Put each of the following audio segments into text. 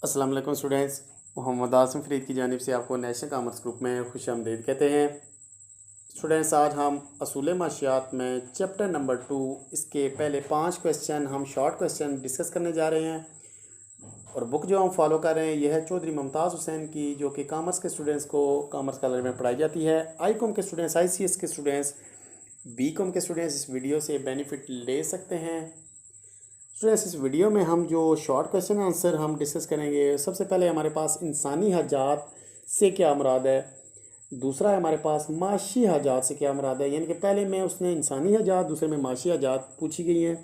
अस्सलाम वालेकुम स्टूडेंट्स। मोहम्मद आसिम फ़रीद की जानिब से आपको नेशनल कॉमर्स ग्रुप में खुशामदीद कहते हैं। स्टूडेंट्स, आज हम असूल माशियात में चैप्टर नंबर 2 इसके पहले 5 क्वेश्चन हम शॉर्ट क्वेश्चन डिस्कस करने जा रहे हैं। और बुक जो हम फॉलो कर रहे हैं यह है चौधरी मुमताज़ हुसैन की, जो कि कॉमर्स के स्टूडेंट्स को कॉमर्स कलर में पढ़ाई जाती है। आई कॉम के स्टूडेंट्स, ICS के स्टूडेंट्स, बी कॉम के स्टूडेंट्स इस वीडियो से बेनिफिट ले सकते हैं। स्टूडेंट्स, इस वीडियो में हम जो शॉर्ट क्वेश्चन आंसर हम डिस्कस करेंगे, सबसे पहले हमारे पास इंसानी हजात से क्या मुराद है। दूसरा है हमारे पास माशी हजात से क्या मुराद है, यानी कि पहले में उसने इंसानी हजात, दूसरे में माशी हजात पूछी गई हैं।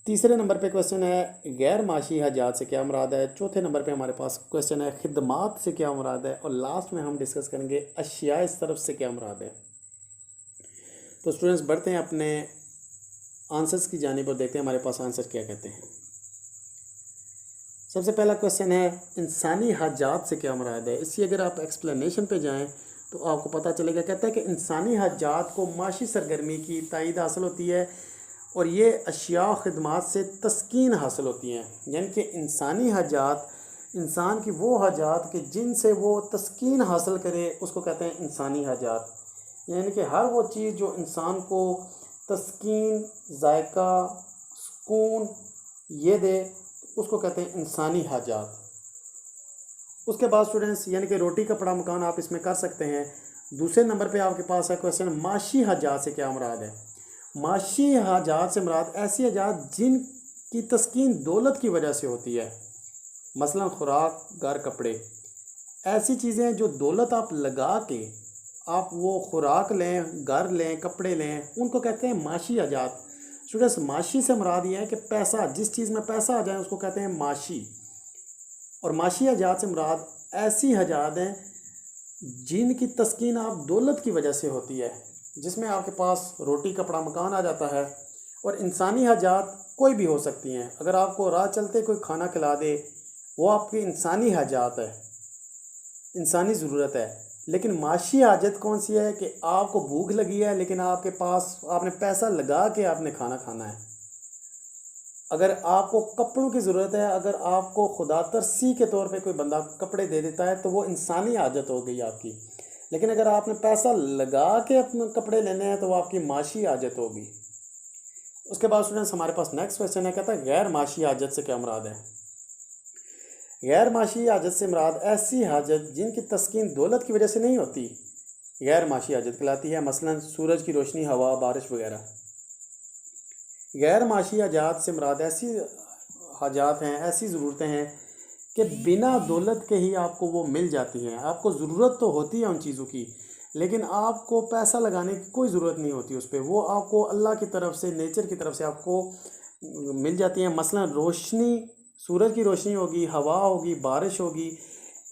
तीसरे नंबर पे क्वेश्चन है गैर माशी हजात से क्या मुराद है। चौथे नंबर पे हमारे पास क्वेश्चन है खिदमात से क्या मुराद है। और लास्ट में हम डिस्कस करेंगे अशिया सरफ से क्या मुराद है। तो स्टूडेंट्स, बढ़ते हैं अपने आंसर्स की जानिब और देखते हैं हमारे पास आंसर क्या कहते हैं। सबसे पहला क्वेश्चन है इंसानी हाजात से क्या मुराद है। इसकी अगर आप एक्सप्लेनेशन पे जाएं तो आपको पता चलेगा। कहता है कि इंसानी हाजात को माशी सरगर्मी की तायद हासिल होती है और ये अशिया खदमात से तस्कीन हासिल होती हैं। यानी कि इंसानी हाजात, इंसान की वो हाजात कि जिनसे वो तस्कीन हासिल करे, उसको कहते हैं इंसानी हाजात। यानी कि हर वो चीज़ जो इंसान को तस्कीन, जायका, सुकून ये दे, उसको कहते हैं इंसानी हाजात। उसके बाद स्टूडेंट्स, यानी कि रोटी कपड़ा मकान आप इसमें कर सकते हैं। दूसरे नंबर पे आपके पास है क्वेश्चन माशी हाजात से क्या मुराद है। माशी हाजात से मुराद ऐसी हाजात जिनकी तस्कीन दौलत की वजह से होती है, मसलन खुराक, घर, कपड़े। ऐसी चीज़ें जो दौलत आप लगा के आप वो खुराक लें, घर लें, कपड़े लें, उनको कहते हैं माशी हाजात। स्टूडेंट्स, माशी से मुराद ये है कि पैसा, जिस चीज़ में पैसा आ जाए उसको कहते हैं माशी। और माशी हाजात से मुराद ऐसी हाजात हैं जिनकी तस्कीन आप दौलत की वजह से होती है, जिसमें आपके पास रोटी कपड़ा मकान आ जाता है। और इंसानी हाजात कोई भी हो सकती हैं। अगर आपको राह चलते कोई खाना खिला दे, वो आपकी इंसानी हाजात है, इंसानी ज़रूरत है। लेकिन माशी हाजत कौन सी है कि आपको भूख लगी है लेकिन आपके पास आपने पैसा लगा के आपने खाना खाना है। अगर आपको कपड़ों की ज़रूरत है, अगर आपको खुदा तरसी के तौर पे कोई बंदा कपड़े दे देता है तो वो इंसानी हाजत हो गई आपकी। लेकिन अगर आपने पैसा लगा के अपने कपड़े लेने हैं तो वो आपकी माशी हाजत होगी। उसके बाद स्टूडेंट्स, हमारे पास नेक्स्ट क्वेश्चन है, कहता है गैर माशी हाजत से क्या मुराद है। गैर माशी हाजत से मुराद ऐसी हाजत जिनकी तस्कीन दौलत की वजह से नहीं होती, गैर माशी हाजत कहलाती है। मसलन सूरज की रोशनी, हवा, बारिश वगैरह। गैर माशी हाजात से मुराद ऐसी हाजात हैं, ऐसी ज़रूरतें हैं कि बिना दौलत के ही आपको वो मिल जाती हैं। आपको ज़रूरत तो होती है उन चीज़ों की, लेकिन आपको पैसा लगाने की कोई ज़रूरत नहीं होती उस पर। वो आपको अल्लाह की तरफ से, नेचर की तरफ से आपको मिल जाती हैं। मसलन रोशनी, सूरज की रोशनी होगी, हवा होगी, बारिश होगी,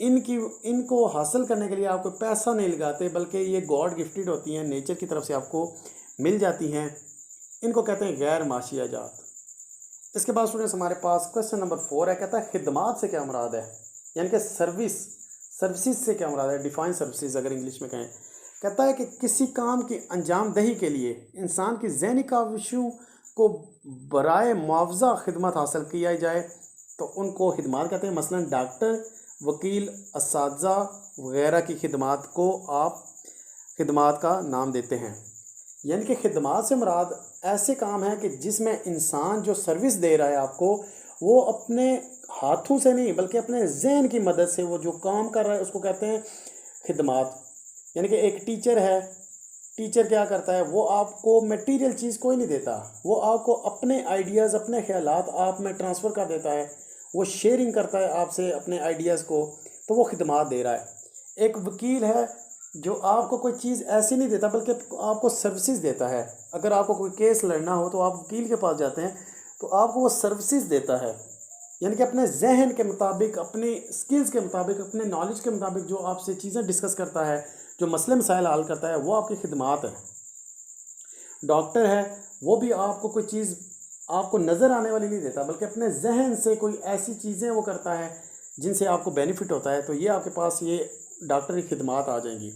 इनको हासिल करने के लिए आपको पैसा नहीं लगाते, बल्कि ये गॉड गिफ्टेड होती हैं, नेचर की तरफ से आपको मिल जाती हैं। इनको कहते हैं गैर माशी हाजात। इसके बाद स्टूडेंट्स, हमारे पास क्वेश्चन नंबर 4 है, कहता है खिदमात से क्या मुराद है, यानी कि सर्विसेज से क्या मुराद है। डिफाइन सर्विसेज अगर इंग्लिश में कहें। कहता है कि किसी काम की अंजाम दही के लिए इंसान की ज़हनी काविशों को बराए मुआवजा खिदमत हासिल किया जाए तो उनको खिदमात कहते हैं। मसलन डॉक्टर, वकील, असातिज़ा वगैरह की खिदमात को आप खिदमात का नाम देते हैं। यानी कि खिदमात से मुराद ऐसे काम हैं कि जिसमें इंसान जो सर्विस दे रहा है आपको, वो अपने हाथों से नहीं बल्कि अपने जहन की मदद से वो जो काम कर रहा है उसको कहते हैं खिदमात। यानी कि एक टीचर है, टीचर क्या करता है, वो आपको मटेरियल चीज़ कोई नहीं देता, वो आपको अपने आइडियाज़, अपने ख्यालात आप में ट्रांसफ़र कर देता है। वो शेयरिंग करता है आपसे अपने आइडियाज़ को, तो वो खिदमात दे रहा है। एक वकील है जो आपको कोई चीज़ ऐसी नहीं देता बल्कि आपको सर्विसेज देता है। अगर आपको कोई केस लड़ना हो तो आप वकील के पास जाते हैं तो आपको वो सर्विसेज देता है। यानी कि अपने जहन के मुताबिक, अपनी स्किल्स के मुताबिक, अपने नॉलेज के मुताबिक जो आपसे चीज़ें डिस्कस करता है, जो मसले मसाइल हल करता है, वो आपकी खिदमात है। डॉक्टर है, वो भी आपको कोई चीज़ आपको नज़र आने वाली नहीं देता बल्कि अपने जहन से कोई ऐसी चीज़ें वो करता है जिनसे आपको बेनिफिट होता है। तो ये आपके पास ये डॉक्टर की खिदमात आ जाएंगी।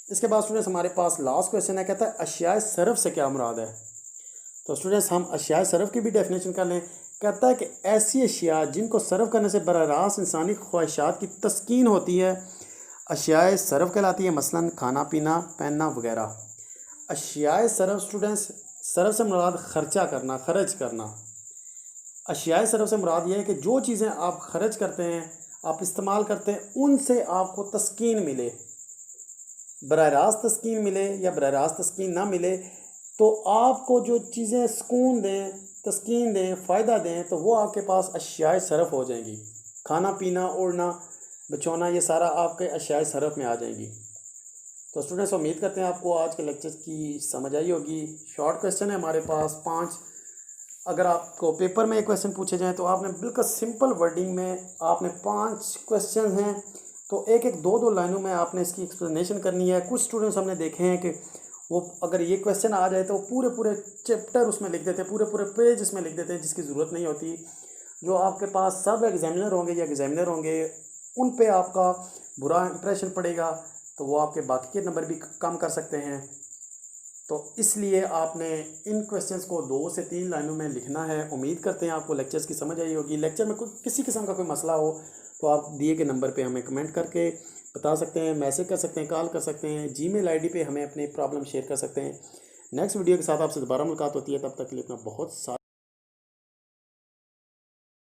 इसके बाद स्टूडेंट्स, हमारे पास लास्ट क्वेश्चन है, कहता है अशिया सरफ से क्या मुराद है। तो स्टूडेंट्स, हम अशिया सरफ की भी डेफिनेशन कर लें। कहता है कि ऐसी अशिया जिनको सर्व करने से बराह रास्त इंसानी ख्वाहिशात की तस्कीन होती है अशियाए सर्व कहलाती है, मसलन खाना पीना, पहनना वगैरह। अशियाए सर्व स्टूडेंट्स, सर्व से मुराद खर्चा करना, खर्च करना। अशियाए सर्व से मुराद यह है कि जो चीज़ें आप खर्च करते हैं, आप इस्तेमाल करते हैं, उनसे आपको तस्कीन मिले, बराह रास्त तस्कीन मिले या बराह रास्त तस्कीन ना मिले, तो आपको जो चीज़ें सुकून दें, तस्कीन दें, फ़ायदा दें, तो वो आपके पास अशियाए सरफ हो जाएंगी। खाना पीना, ओढ़ना, बिछोना, ये सारा आपके अशियाए सरफ में आ जाएंगी। तो स्टूडेंट्स, उम्मीद करते हैं आपको आज के लेक्चर की समझ आई होगी। शॉर्ट क्वेश्चन है हमारे पास 5। अगर आपको पेपर में एक क्वेश्चन पूछे जाएँ तो आपने बिल्कुल सिंपल वर्डिंग में आपने 5 क्वेश्चन हैं, तो एक एक 2-2 लाइनों में आपने इसकी एक्सप्लेनेशन करनी है। कुछ स्टूडेंट्स हमने देखे हैं कि वो अगर ये क्वेश्चन आ जाए तो पूरे पूरे चैप्टर उसमें लिख देते हैं, पूरे पूरे पेज इसमें लिख देते हैं, जिसकी ज़रूरत नहीं होती। जो आपके पास सब एग्जामिनर होंगे या एग्जामिनर होंगे, उन पे आपका बुरा इंप्रेशन पड़ेगा, तो वो आपके बाकी के नंबर भी कम कर सकते हैं। तो इसलिए आपने इन क्वेश्चंस को 2 से 3 लाइनों में लिखना है। उम्मीद करते हैं आपको लेक्चर्स की समझ आई होगी। लेक्चर में कोई किसी किस्म का कोई मसला हो तो आप दिए गए नंबर पे हमें कमेंट करके बता सकते हैं, मैसेज कर सकते हैं, कॉल कर सकते हैं, जीमेल आईडी पे हमें अपने प्रॉब्लम शेयर कर सकते हैं। नेक्स्ट वीडियो के साथ आपसे दोबारा मुलाकात होती है, तब तक के लिए अपना बहुत सारा